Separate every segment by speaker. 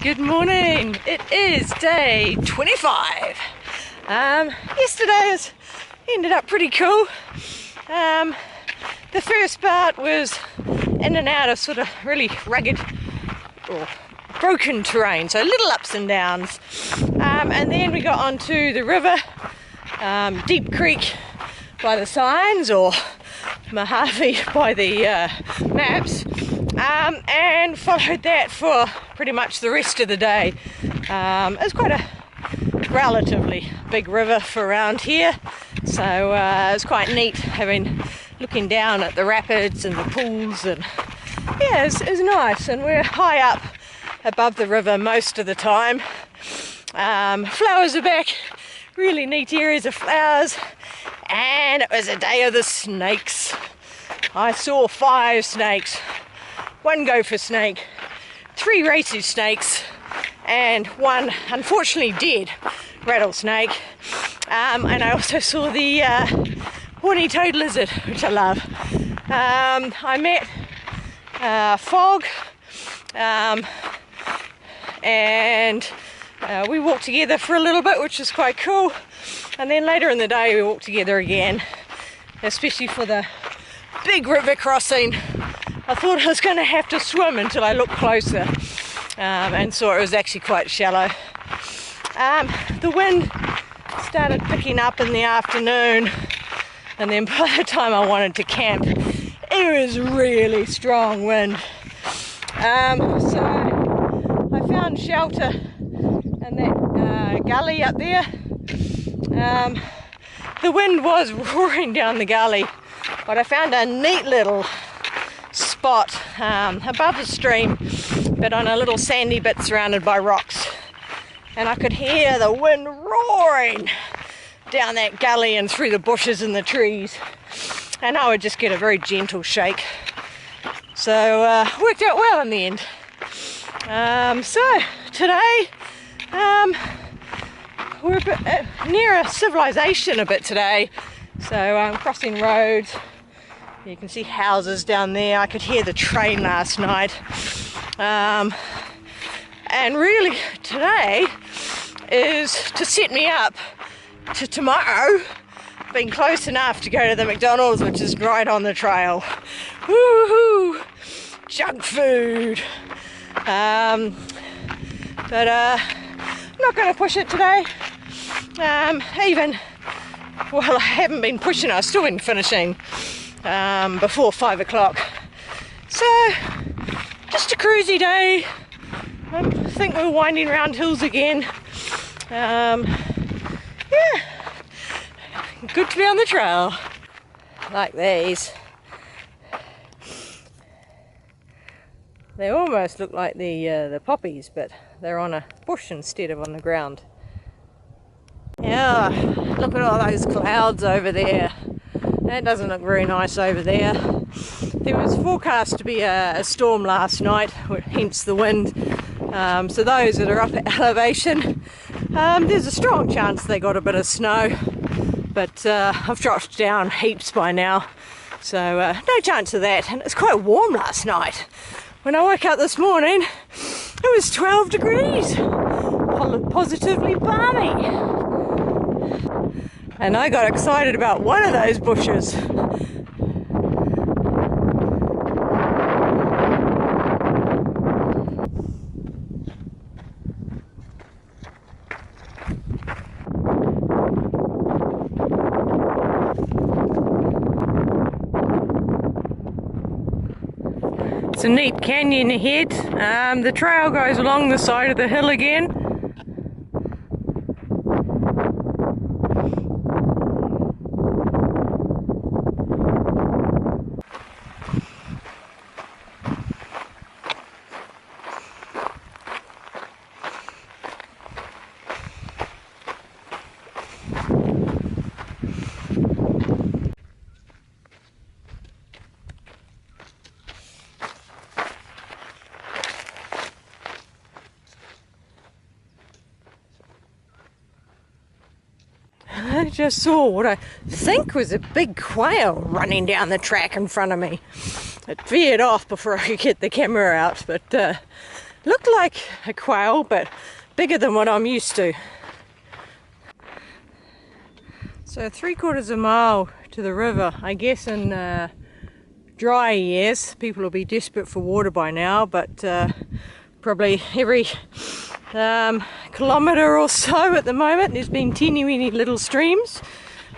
Speaker 1: Good morning. It is day 25. Yesterday ended up pretty cool. The first part was in and out of sort of really rugged or broken terrain, so little ups and downs. And then we got onto the river, Deep Creek by the signs, or Mojave by the maps, and followed that for pretty much the rest of the day. It's quite a relatively big river for around here, so it's quite neat looking down at the rapids and the pools, and yeah, it's nice. And we're high up above the river most of the time. Flowers are back, really neat areas of flowers, and it was a day of the snakes. I saw 5 snakes, 1 gopher snake, 3 racing snakes, and 1 unfortunately dead rattlesnake. And I also saw the horny toad lizard, which I love. I met Fog, and we walked together for a little bit, which was quite cool. And then later in the day we walked together again, especially for the big river crossing. I thought I was going to have to swim until I looked closer, and saw it was actually quite shallow. The wind started picking up in the afternoon, and then by the time I wanted to camp, it was really strong wind. So I found shelter in that gully up there. The wind was roaring down the gully, but I found a neat little spot above the stream, but on a little sandy bit surrounded by rocks, and I could hear the wind roaring down that gully and through the bushes and the trees, and I would just get a very gentle shake. So worked out well in the end. So today we're a bit near a civilization a bit today, so I'm crossing roads. You can see houses down there. I could hear the train last night. And really today is to set me up to tomorrow being close enough to go to the McDonald's, which is right on the trail. Woohoo! Junk food. But I'm not going to push it today. Well, I haven't been pushing, I've still been finishing before 5 o'clock. So, just a cruisy day. I think we're winding around hills again. Yeah, good to be on the trail. Like these. They almost look like the poppies, but they're on a bush instead of on the ground. Yeah, look at all those clouds over there. That doesn't look very nice over there. There was forecast to be a storm last night, hence the wind. So those that are up at elevation, there's a strong chance they got a bit of snow. But I've dropped down heaps by now, so no chance of that. And it's quite warm last night. When I woke up this morning, it was 12 degrees. Positively balmy. And I got excited about one of those bushes. It's a neat canyon ahead. The trail goes along the side of the hill again. I just saw what I think was a big quail running down the track in front of me. It veered off before I could get the camera out, but Looked like a quail, but bigger than what I'm used to. So 3/4 of a mile to the river. I guess in dry years people will be desperate for water by now, but probably every kilometre or so at the moment there's been teeny weeny little streams,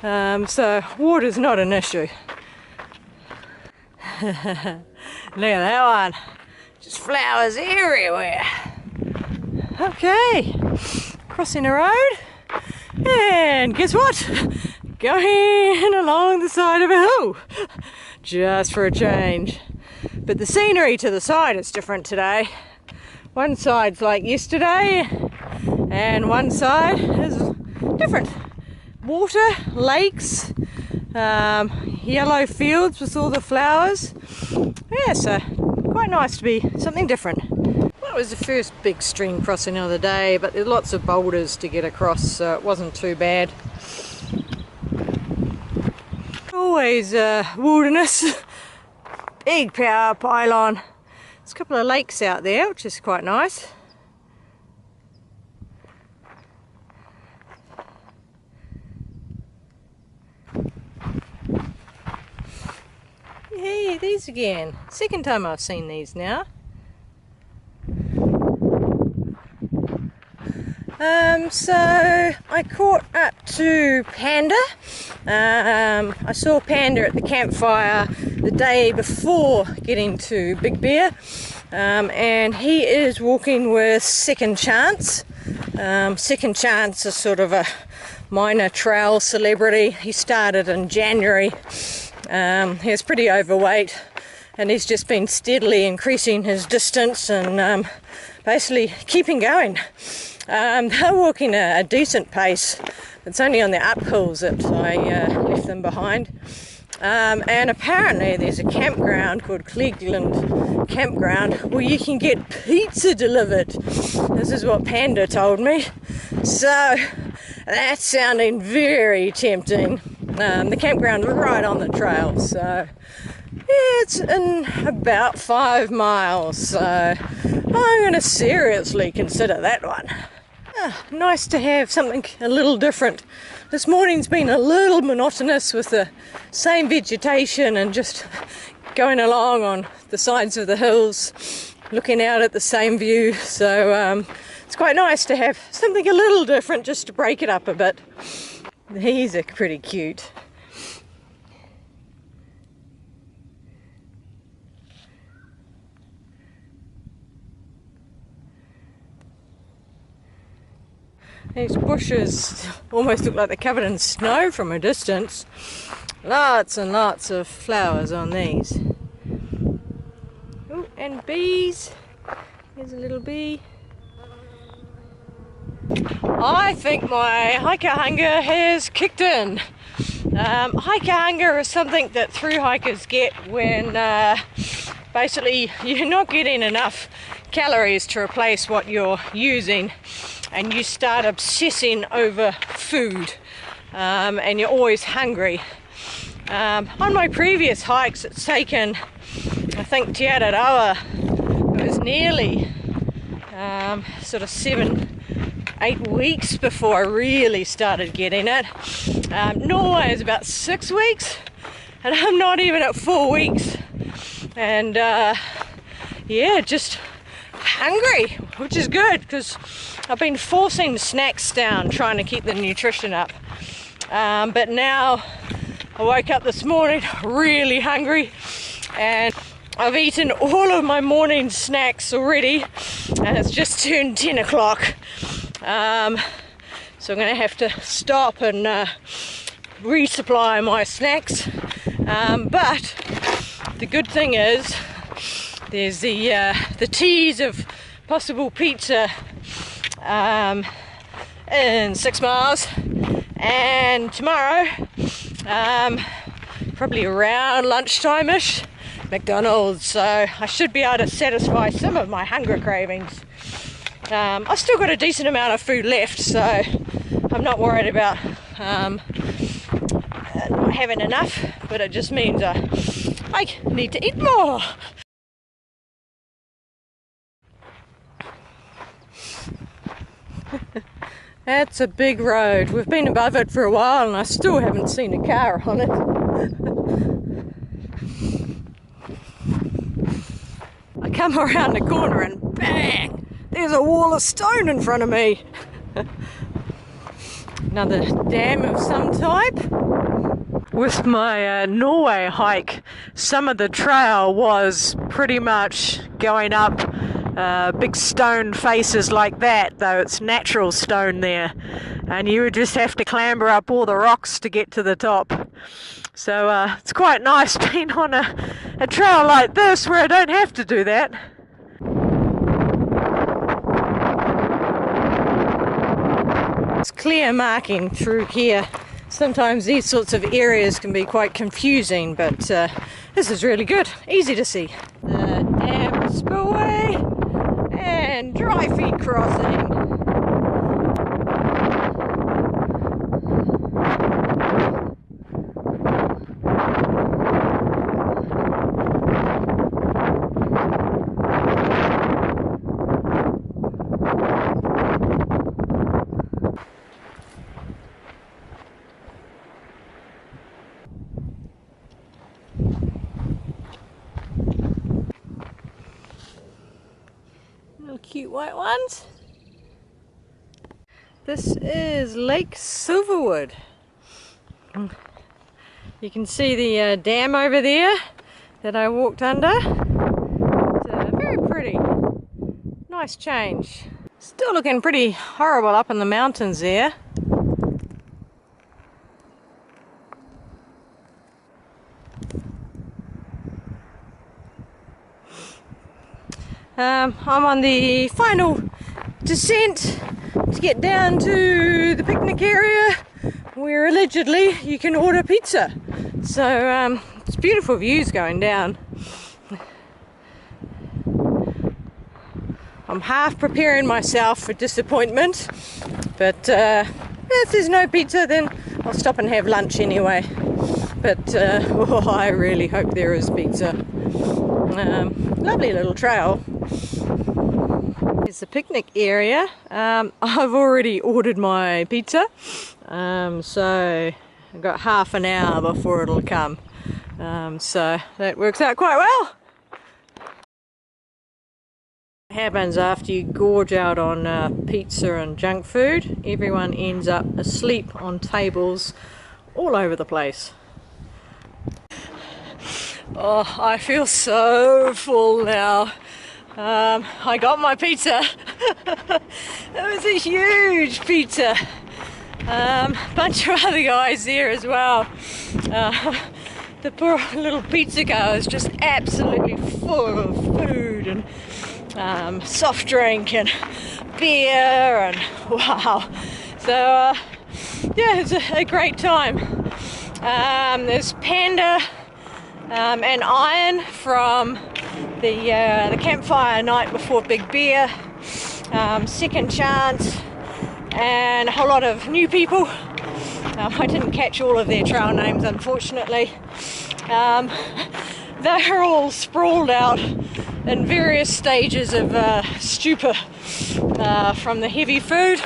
Speaker 1: so water's not an issue. Look at that one, just flowers everywhere. Okay, crossing the road, and guess what? Going along the side of a hill, just for a change. But the scenery to the side is different today. One side's like yesterday, and one side is different. Water, lakes, yellow fields with all the flowers. Yeah, so quite nice to be something different. That was the first big stream crossing of the day, but there's lots of boulders to get across, so it wasn't too bad. Always wilderness. Big power pylon. There's a couple of lakes out there, which is quite nice. Hey, these again. Second time I've seen these now. So I caught up to Panda. I saw Panda at the campfire the day before getting to Big Bear, and he is walking with Second Chance. Second Chance is sort of a minor trail celebrity. He started in January. He's pretty overweight, and he's just been steadily increasing his distance and basically keeping going. They're walking a decent pace. It's only on the uphills that I left them behind. And apparently there's a campground called Cleveland Campground where you can get pizza delivered. This is what Panda told me. So that's sounding very tempting. The campground is right on the trail, so yeah, it's in about 5 miles, so I'm going to seriously consider that one. Nice to have something a little different. This morning's been a little monotonous with the same vegetation and just going along on the sides of the hills, looking out at the same view, so it's quite nice to have something a little different just to break it up a bit. These are pretty cute. These bushes almost look like they're covered in snow from a distance. Lots and lots of flowers on these. Oh, and bees. There's a little bee. I think my hiker hunger has kicked in. Hiker hunger is something that thru hikers get when basically you're not getting enough calories to replace what you're using, and you start obsessing over food, and you're always hungry. On my previous hikes, it's taken, I think, Te Araroa, it was nearly sort of 7-8 weeks before I really started getting it. Norway is about 6 weeks, and I'm not even at 4 weeks. And yeah, just hungry, which is good because I've been forcing snacks down, trying to keep the nutrition up. But now I woke up this morning really hungry, and I've eaten all of my morning snacks already, and it's just turned 10 o'clock. So I'm going to have to stop and resupply my snacks. But the good thing is there's the tease of possible pizza in 6 miles, and tomorrow, probably around lunchtime-ish, McDonald's, so I should be able to satisfy some of my hunger cravings. I've still got a decent amount of food left, so I'm not worried about not having enough, but it just means I need to eat more. That's a big road. We've been above it for a while and I still haven't seen a car on it. I come around the corner and bang! There's a wall of stone in front of me. Another dam of some type. With my Norway hike, some of the trail was pretty much going up big stone faces like that, though it's natural stone there, and you would just have to clamber up all the rocks to get to the top. So it's quite nice being on a trail like this where I don't have to do that. It's clear marking through here. Sometimes these sorts of areas can be quite confusing, but this is really good, easy to see. The dam spillway and dry feed crossing. Cute white ones. This is Lake Silverwood. You can see the dam over there that I walked under. It's very pretty. Nice change. Still looking pretty horrible up in the mountains there. I'm on the final descent to get down to the picnic area where allegedly you can order pizza. So it's beautiful views going down. I'm half preparing myself for disappointment, but if there's no pizza then I'll stop and have lunch anyway. But I really hope there is pizza. Lovely little trail. It's the picnic area. I've already ordered my pizza, so I've got half an hour before it'll come. So that works out quite well. What happens after you gorge out on pizza and junk food? Everyone ends up asleep on tables all over the place. Oh, I feel so full now. I got my pizza. It was a huge pizza. Bunch of other guys there as well. The poor little pizza guy was just absolutely full of food and soft drink and beer and wow. So yeah, it's a great time. There's Panda and Iron from the campfire night before Big Bear, Second Chance, and a whole lot of new people. I didn't catch all of their trail names, unfortunately. They're all sprawled out in various stages of stupor from the heavy food,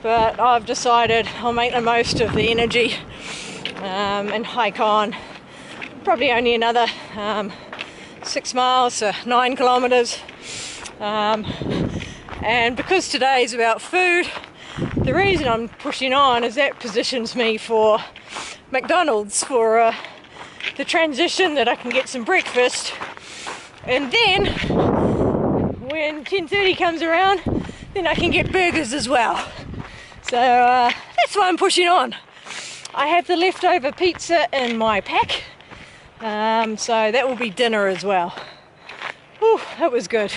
Speaker 1: but I've decided I'll make the most of the energy and hike on. Probably only another 6 miles, so 9 kilometers. And because today is about food, the reason I'm pushing on is that positions me for McDonald's for the transition, that I can get some breakfast, and then when 10:30 comes around, then I can get burgers as well. So that's why I'm pushing on. I have the leftover pizza in my pack, so that will be dinner as well. Ooh, that was good.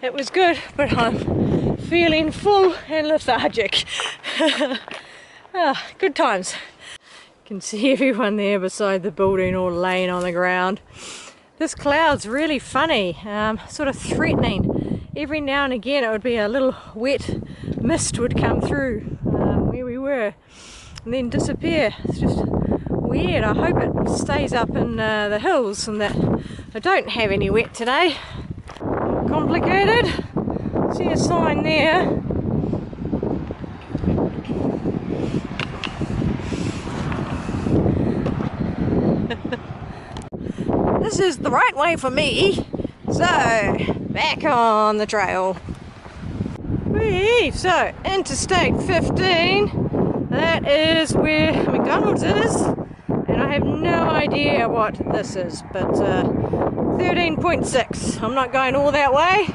Speaker 1: It was good, but I'm feeling full and lethargic. Good times. You can see everyone there beside the building all laying on the ground. This cloud's really funny, sort of threatening. Every now and again it would be a little wet mist would come through where we were and then disappear. It's just weird. I hope it stays up in the hills and that I don't have any wet today. Complicated. See a sign there. This is the right way for me. So, back on the trail. Whee! So, Interstate 15. That is where McDonald's is. And I have no idea what this is, but 13.6. I'm not going all that way.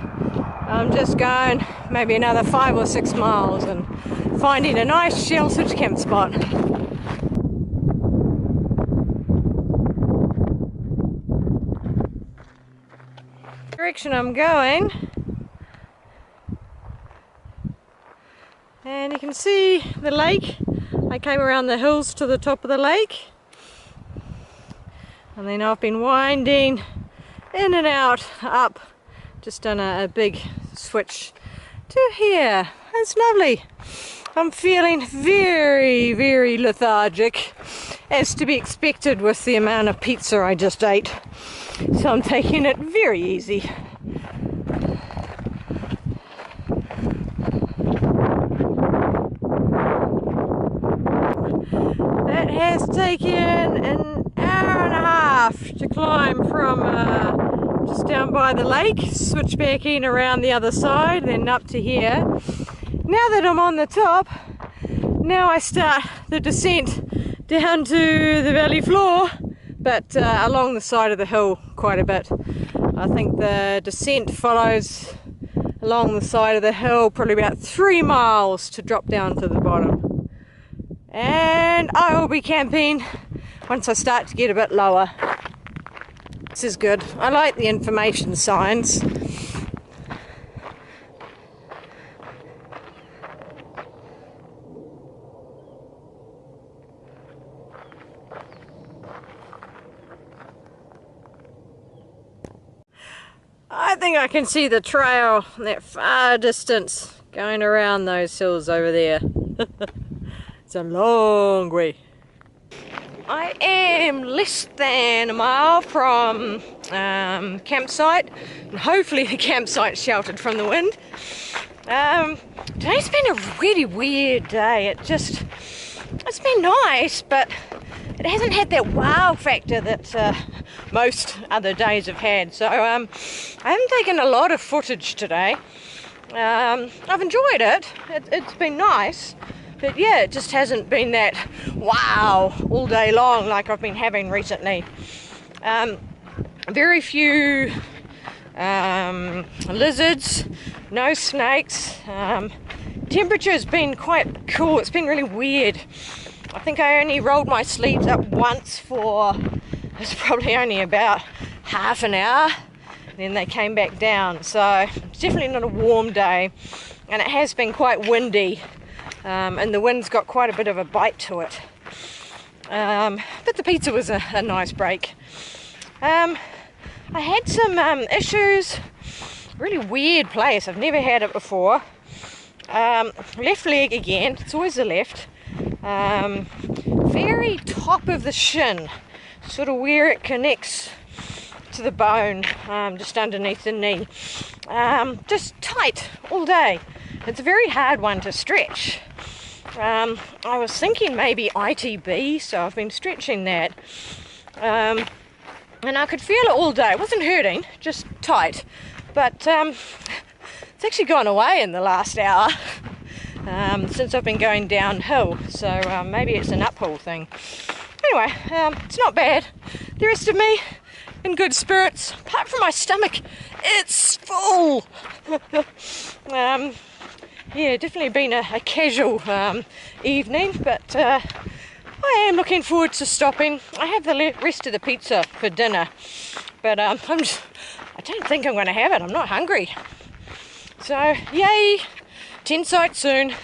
Speaker 1: I'm just going maybe another 5 or 6 miles and finding a nice sheltered camp spot. Direction I'm going, and you can see the lake. I came around the hills to the top of the lake, and then I've been winding in and out up, just done a big switch to here. It's lovely. I'm feeling very, very lethargic, as to be expected with the amount of pizza I just ate. So I'm taking it very easy. That has taken an hour and a half to climb from just down by the lake, switch back in around the other side, then up to here. Now that I'm on the top, now I start the descent down to the valley floor, but along the side of the hill quite a bit. I think the descent follows along the side of the hill, probably about 3 miles to drop down to the bottom. And I will be camping once I start to get a bit lower. This is good. I like the information signs. I think I can see the trail in that far distance going around those hills over there. It's a long way. I am less than a mile from campsite, and hopefully the campsite's sheltered from the wind. Today's been a really weird day. It's been nice, but it hasn't had that wow factor that most other days have had. So I haven't taken a lot of footage today. I've enjoyed it. It's been nice. But yeah, it just hasn't been that wow all day long like I've been having recently. Very few lizards, no snakes. Temperature's been quite cool. It's been really weird. I think I only rolled my sleeves up once for, it's probably only about half an hour. Then they came back down. So it's definitely not a warm day. And it has been quite windy. And the wind's got quite a bit of a bite to it. But the pizza was a nice break. I had some issues. Really weird place. I've never had it before. Left leg again. It's always the left. Very top of the shin. Sort of where it connects to the bone. Just underneath the knee. Just tight all day. It's a very hard one to stretch. I was thinking maybe ITB, so I've been stretching that. And I could feel it all day. It wasn't hurting, just tight. But it's actually gone away in the last hour since I've been going downhill. So maybe it's an uphill thing. Anyway, it's not bad. The rest of me in good spirits, apart from my stomach. It's full. Yeah, definitely been a casual evening, but I am looking forward to stopping. I have the rest of the pizza for dinner, but I don't think I'm going to have it. I'm not hungry. So, yay, tent site soon.